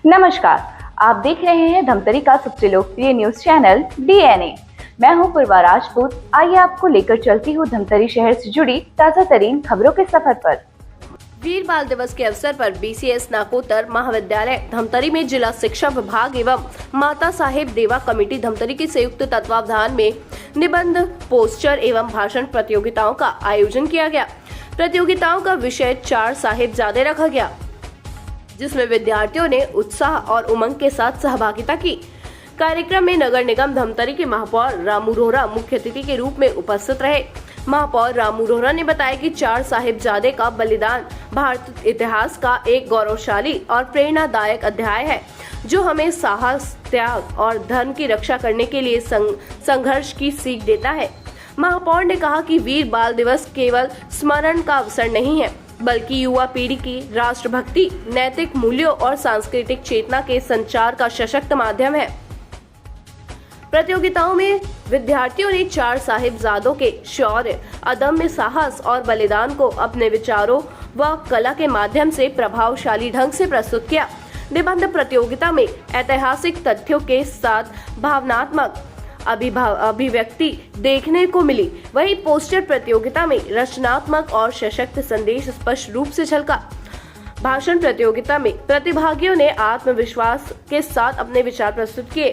नमस्कार, आप देख रहे हैं धमतरी का सबसे लोकप्रिय न्यूज चैनल डीएनए। मैं हूं पूर्वा राजपूत। आइए आपको लेकर चलती हूं धमतरी शहर से जुड़ी ताजा तरीन खबरों के सफर पर। वीर बाल दिवस के अवसर पर बीसीएस स्नाकोत्तर महाविद्यालय धमतरी में जिला शिक्षा विभाग एवं माता साहेब देवा कमेटी धमतरी के संयुक्त तत्वावधान में निबंध, पोस्टर एवं भाषण प्रतियोगिताओं का आयोजन किया गया। प्रतियोगिताओं का विषय 4 साहिबजादे रखा गया, जिसमें विद्यार्थियों ने उत्साह और उमंग के साथ सहभागिता की। कार्यक्रम में नगर निगम धमतरी के महापौर रामू रोहरा मुख्य अतिथि के रूप में उपस्थित रहे। महापौर रामू रोहरा ने बताया कि 4 साहिबजादे का बलिदान भारतीय इतिहास का एक गौरवशाली और प्रेरणादायक अध्याय है, जो हमें साहस, त्याग और धर्म की रक्षा करने के लिए संघर्ष की सीख देता है। महापौर ने कहा कि वीर बाल दिवस केवल स्मरण का अवसर नहीं है, बल्कि युवा पीढ़ी की राष्ट्रभक्ति, नैतिक मूल्यों और सांस्कृतिक चेतना के संचार का सशक्त माध्यम है। प्रतियोगिताओं में विद्यार्थियों ने 4 साहिबजादों के शौर्य, अदम्य साहस और बलिदान को अपने विचारों व कला के माध्यम से प्रभावशाली ढंग से प्रस्तुत किया। निबंध प्रतियोगिता में ऐतिहासिक तथ्यों के साथ भावनात्मक अभिव्यक्ति देखने को मिली। वहीं पोस्टर प्रतियोगिता में रचनात्मक और सशक्त संदेश स्पष्ट रूप से झलका। भाषण प्रतियोगिता में प्रतिभागियों ने आत्मविश्वास के साथ अपने विचार प्रस्तुत किए।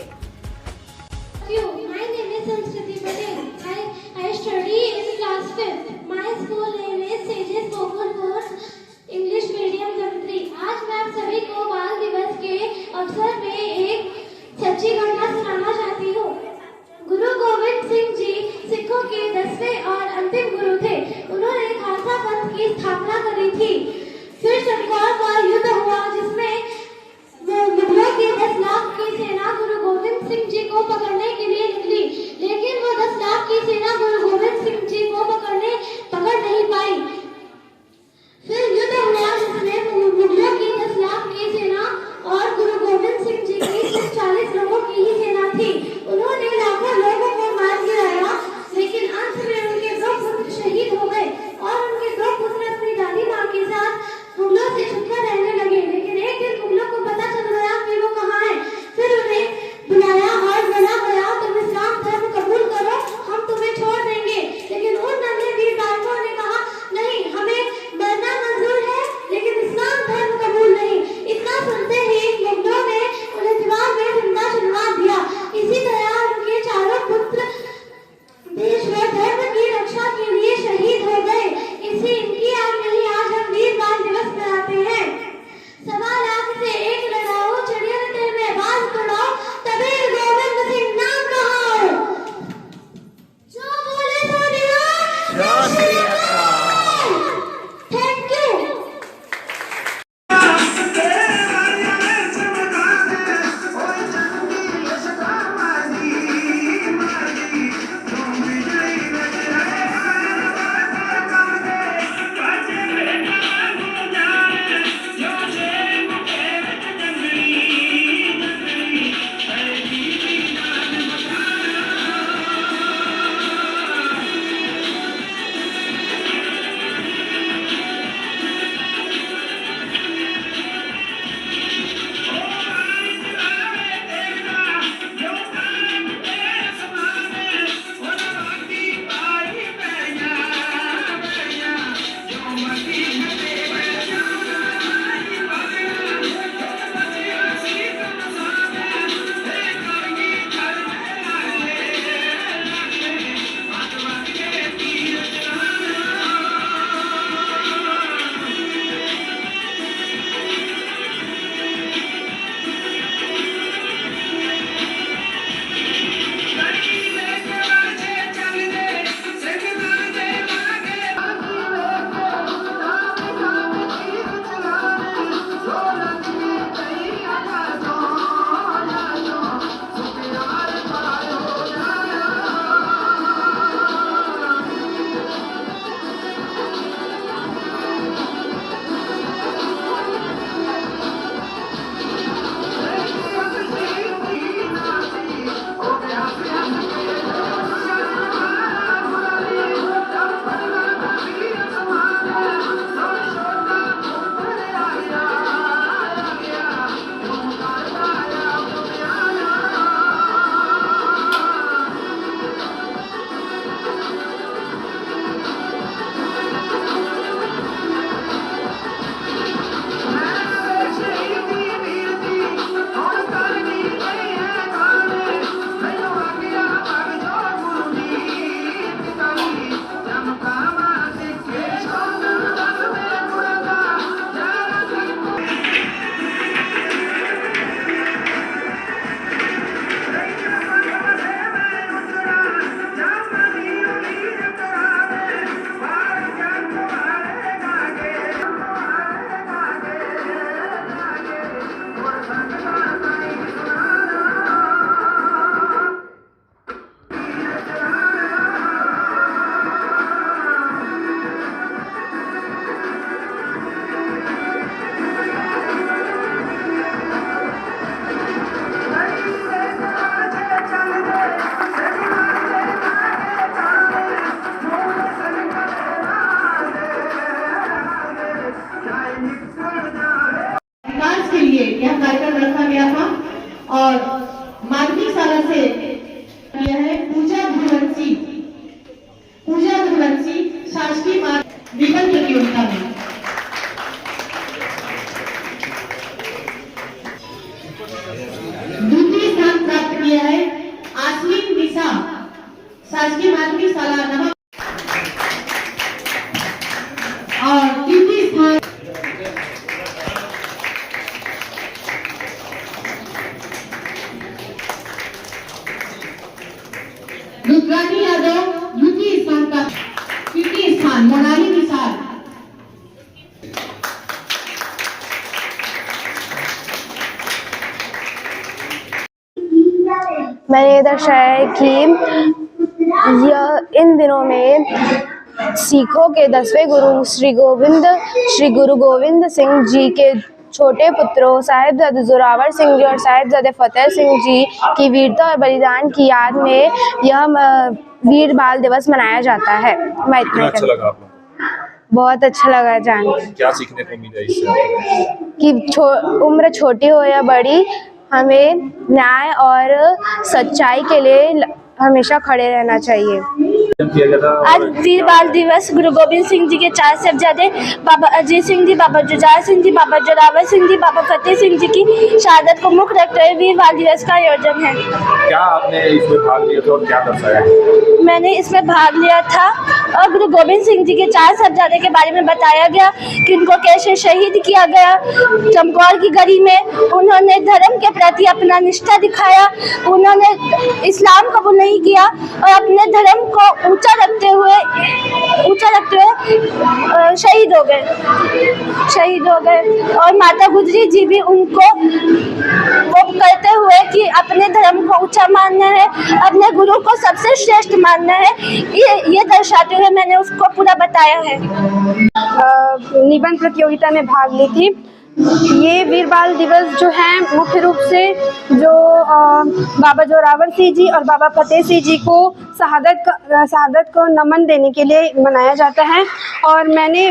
आज मैं आप सभी को बाल दिवस के अवसर में एक सच्ची घटना सुनाना चाहती हूँ। गुरु गोविंद सिंह जी सिखों के 10वें और अंतिम गुरु थे। उन्होंने खालसा पंथ की स्थापना करी थी। फिर चमकौर का युद्ध हुआ, जिसमें मुगलों की 10 लाख की सेना गुरु गोविंद सिंह जी को पकड़ने के लिए निकली, लेकिन वो 10 लाख की सेना गुरु गोविंद सिंह जी को पकड़ नहीं पाई। फिर युद्ध हुआ, जिसमें मुगलों की 10 लाख की सेना लिए यह कार्यक्रम रखा गया था और माध्यमिक शाला से यह है पूजा गुरुवंशी शासकीय निबंध प्रतियोगिता में। द्वितीय स्थान प्राप्त किया है आसलीन निशा शासकीय माध्यमिक शाला नवा और तृतीय स्थान रुद्रानी यादव द्वितीय स्थान का तृतीय स्थान मोनाली निसार। मैंने ये दर्शाया है कि यह इन दिनों में सिखों के 10वें गुरु श्री गुरु गोविंद सिंह जी के छोटे पुत्रों साहिबजादे जोरावर सिंह जी और साहिबजादे फतेह सिंह जी की वीरता और बलिदान की याद में यह वीर बाल दिवस मनाया जाता है। मैं इतना अच्छा लगा आपको? बहुत अच्छा लगा जान क्या सीखने को मिला इससे? कि उम्र छोटी हो या बड़ी, हमें न्याय और सच्चाई के लिए हमेशा खड़े रहना चाहिए। आज वीर बाल दिवस गुरु गोविंद सिंह जी के 4 साहिबजादे बाबा अजीत सिंह जी, बाबा जुझार सिंह जी, बाबा जोरावर सिंह जी, बाबा फतेह सिंह जी की शहादत को मुख्य रखते हुए वीर बाल दिवस का आयोजन है। क्या आपने इसमें भाग लिया था और क्या दर्शाया? मैंने इसमें भाग लिया था और गुरु गोविंद सिंह जी के 4 साहिबजादे के बारे में बताया गया कि उनको कैसे शहीद किया गया। चमकौर की गढ़ी में उन्होंने धर्म के प्रति अपना निष्ठा दिखाया, उन्होंने इस्लाम कबूल नहीं किया और अपने धर्म को ऊंचा रखते हुए शहीद हो गए। और माता गुजरी जी भी उनको वो करते हुए कि अपने धर्म को ऊंचा मानना है, अपने गुरु को सबसे श्रेष्ठ मानना है, ये दर्शाते हुए मैंने उसको पूरा बताया है। निबंध प्रतियोगिता में भाग ली थी। ये वीर बाल दिवस जो है मुख्य रूप से जो बाबा जोरावर सिंह जी और बाबा फतेह सिंह जी को शहादत को नमन देने के लिए मनाया जाता है। और मैंने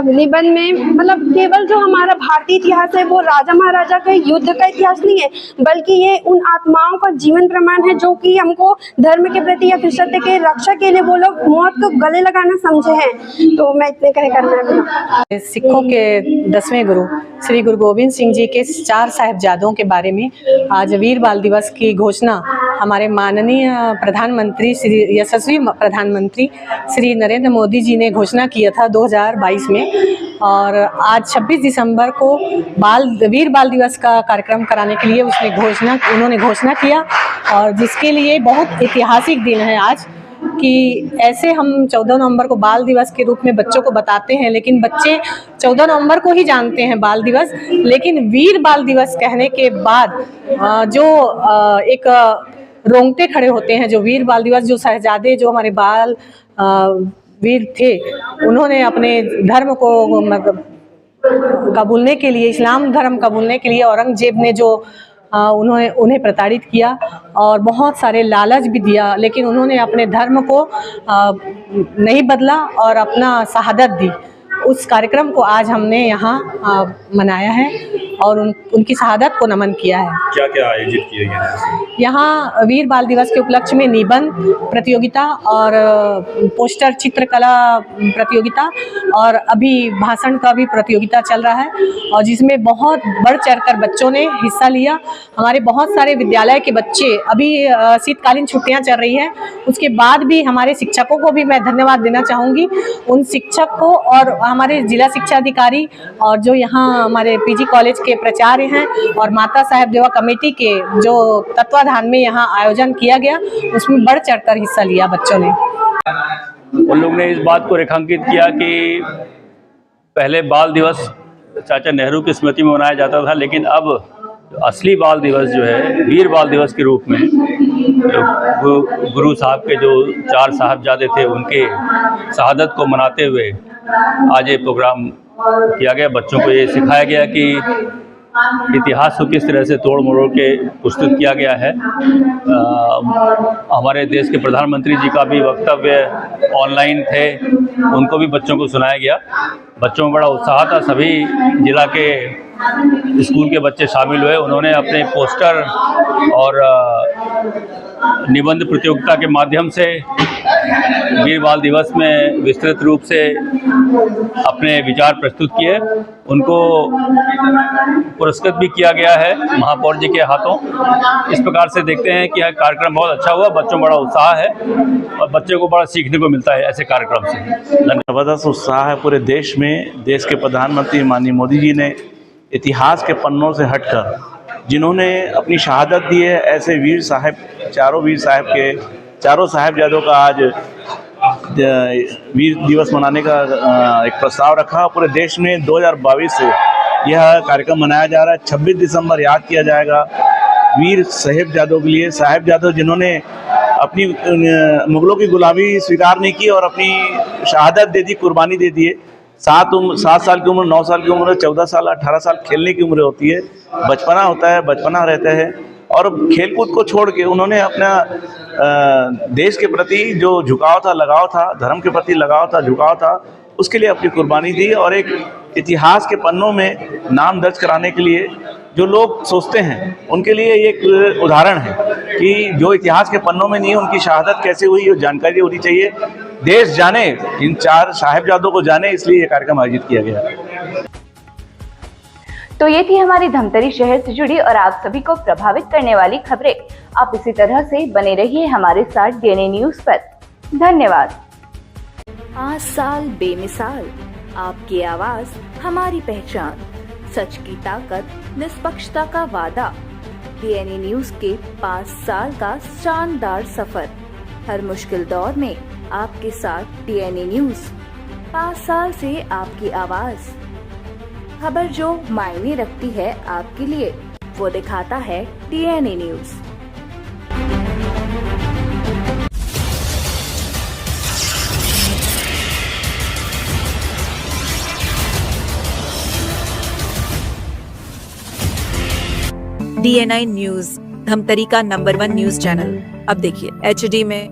निबंध में मतलब केवल जो हमारा भारतीय इतिहास है वो राजा महाराजा के युद्ध का इतिहास नहीं है, बल्कि ये उन आत्माओं का जीवन प्रमाण है जो कि हमको धर्म के प्रति या फिर सत्य के रक्षा के लिए वो लोग मौत को गले लगाना समझे हैं। तो मैं इतने कहकर सिखों के 10वें गुरु श्री गुरु गोविंद सिंह जी के 4 साहिबजादों के बारे में आज वीर बाल दिवस की घोषणा हमारे माननीय प्रधानमंत्री यशस्वी प्रधानमंत्री श्री नरेंद्र मोदी जी ने घोषणा किया था 2022 में। और आज 26 दिसंबर को वीर बाल दिवस का कार्यक्रम कराने के लिए उन्होंने घोषणा किया, और जिसके लिए बहुत ऐतिहासिक दिन है आज कि ऐसे हम 14 नवंबर को बाल दिवस के रूप में बच्चों को बताते हैं, लेकिन बच्चे 14 नवंबर को ही जानते हैं बाल दिवस। लेकिन वीर बाल दिवस कहने के बाद जो एक रोंगटे खड़े होते हैं, जो वीर बाल दिवस, जो साहिबजादे जो हमारे बाल वीर थे, उन्होंने अपने धर्म को कबूलने के लिए, इस्लाम धर्म कबूलने के लिए औरंगजेब ने जो उन्हें प्रताड़ित किया और बहुत सारे लालच भी दिया, लेकिन उन्होंने अपने धर्म को नहीं बदला और अपना शहादत दी। उस कार्यक्रम को आज हमने यहाँ मनाया है और उनकी शहादत को नमन किया है। क्या क्या आयोजित किया गया है? यहाँ वीर बाल दिवस के उपलक्ष्य में निबंध प्रतियोगिता और पोस्टर चित्रकला प्रतियोगिता और अभी भाषण का भी प्रतियोगिता चल रहा है, और जिसमें बहुत बढ़ चढ़कर बच्चों ने हिस्सा लिया। हमारे बहुत सारे विद्यालय के बच्चे, अभी शीतकालीन छुट्टियाँ चल रही हैं, उसके बाद भी हमारे शिक्षकों को भी मैं धन्यवाद देना चाहूँगी। उन शिक्षक को और हमारे जिला शिक्षा अधिकारी और जो यहाँ हमारे पीजी कॉलेज के प्राचार्य हैं और माता साहेब देवा कमेटी के जो तत्वाधान में यहाँ आयोजन किया गया, उसमें बढ़ चढ़कर हिस्सा लिया बच्चों ने। उन लोग ने इस बात को रेखांकित किया कि पहले बाल दिवस चाचा नेहरू की स्मृति में मनाया जाता था, लेकिन अब असली बाल दिवस जो है वीर बाल दिवस के रूप में गुरु साहब के जो 4 साहिबजादे थे उनके शहादत को मनाते हुए आज ये प्रोग्राम किया गया। बच्चों को ये सिखाया गया कि इतिहास को किस तरह से तोड़ मरोड़ के प्रस्तुत किया गया है। हमारे देश के प्रधानमंत्री जी का भी वक्तव्य ऑनलाइन थे, उनको भी बच्चों को सुनाया गया। बच्चों में बड़ा उत्साह था। सभी जिला के स्कूल के बच्चे शामिल हुए। उन्होंने अपने पोस्टर और निबंध प्रतियोगिता के माध्यम से वीर बाल दिवस में विस्तृत रूप से अपने विचार प्रस्तुत किए। उनको पुरस्कृत भी किया गया है महापौर जी के हाथों। इस प्रकार से देखते हैं कि यह कार्यक्रम बहुत अच्छा हुआ, बच्चों में बड़ा उत्साह है और बच्चों को बड़ा सीखने को मिलता है ऐसे कार्यक्रम से। ज़बरदस्त उत्साह है पूरे देश में। देश के प्रधानमंत्री माननीय मोदी जी ने इतिहास के पन्नों से हटकर जिन्होंने अपनी शहादत दी है, ऐसे वीर साहब, चारों वीर साहब के चारों साहिबजादों का आज वीर दिवस मनाने का एक प्रस्ताव रखा। पूरे देश में 2022 से यह कार्यक्रम मनाया जा रहा है। 26 दिसंबर याद किया जाएगा वीर साहिबजादों के लिए, साहिबजादों जिन्होंने अपनी मुगलों की गुलामी स्वीकार नहीं की और अपनी शहादत दे दी, कुर्बानी दे दिए। 7 साल की उम्र, 9 साल की उम्र, 14 साल, 18 साल खेलने की उम्र होती है, बचपना होता है, बचपना रहता है। और खेलकूद को छोड़ के उन्होंने अपना देश के प्रति जो झुकाव था, लगाव था, धर्म के प्रति लगाव था, झुकाव था, उसके लिए अपनी कुर्बानी दी। और एक इतिहास के पन्नों में नाम दर्ज कराने के लिए जो लोग सोचते हैं उनके लिए एक उदाहरण है कि जो इतिहास के पन्नों में नहीं है उनकी शहादत कैसे हुई, ये जानकारी होनी चाहिए। देश जाने, इन 4 साहिबजादों को जाने, इसलिए ये कार्यक्रम आयोजित किया गया। तो ये थी हमारी धमतरी शहर से जुड़ी और आप सभी को प्रभावित करने वाली खबरें। आप इसी तरह से बने रहिए हमारे साथ डीएनए न्यूज पर। धन्यवाद। 5 साल बेमिसाल, आपकी आवाज हमारी पहचान, सच की ताकत, निष्पक्षता का वादा। डीएनए न्यूज के 5 साल का शानदार सफर, हर मुश्किल दौर में आपके साथ डीएनए न्यूज। 5 साल से आपकी आवाज, खबर जो मायने रखती है आपके लिए, वो दिखाता है DNA news. DNA news, Dhamtari का नंबर 1 न्यूज चैनल। अब देखिए HD में,